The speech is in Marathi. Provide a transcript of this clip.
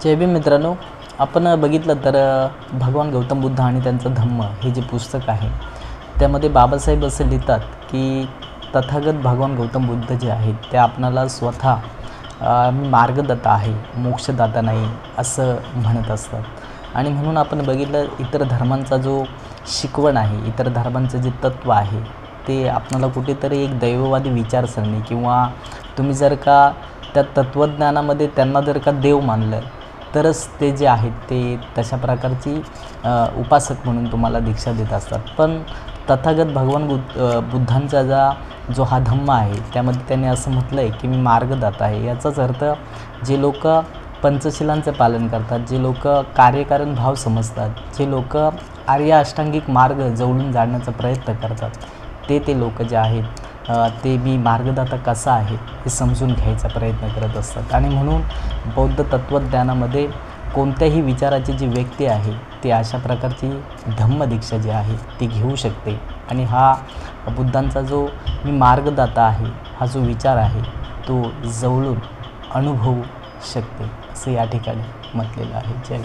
जय भीम मित्रांनो, आपण बघितलं तर भगवान गौतम बुद्ध आणि त्यांचं धम्म हे जे पुस्तक आहे त्यामध्ये बाबासाहेब असं लिहितात की तथागत भगवान गौतम बुद्ध जे आहेत ते आपणाला स्वतः मी मार्गदाता आहे, मोक्षदाता नाही असं म्हणत असतात. आणि म्हणून आपण बघितलं इतर धर्मांचा जो शिकवण आहे, इतर धर्मांचं जे तत्त्व आहे ते आपणाला कुठेतरी एक दैववादी विचारसरणी किंवा तुम्ही जर का त्या तत्त्वज्ञानामध्ये त्यांना जर का देव मानलं तरच ते जे आहेत ते तशा प्रकारची उपासक म्हणून तुम्हाला दीक्षा देत असतात. पण तथागत भगवान बुद्धांचा जो हा धम्म आहे त्यामध्ये त्यांनी असं म्हटलं आहे की मी मार्गदाता आहे. याचाच अर्थ जे लोक पंचशिलांचं पालन करतात, जे लोक कार्यकारण भाव समजतात, जे लोक आर्य अष्टांगिक मार्ग जवळून जाण्याचा प्रयत्न करतात ते लोक जे आहेत ते मी मार्गदाता कसा आहे हे समजून घ्यायचा प्रयत्न करत असतात. आणि म्हणून बौद्ध तत्त्वज्ञानामध्ये कोणत्याही विचाराची जी व्यक्ती आहे ती अशा प्रकारची धम्मदीक्षा जी आहे ती घेऊ शकते. आणि हा बुद्धांचा जो मी मार्गदाता आहे हा जो विचार आहे तो जवळून अनुभवू शकते असं या ठिकाणी म्हटलेलं आहे. जय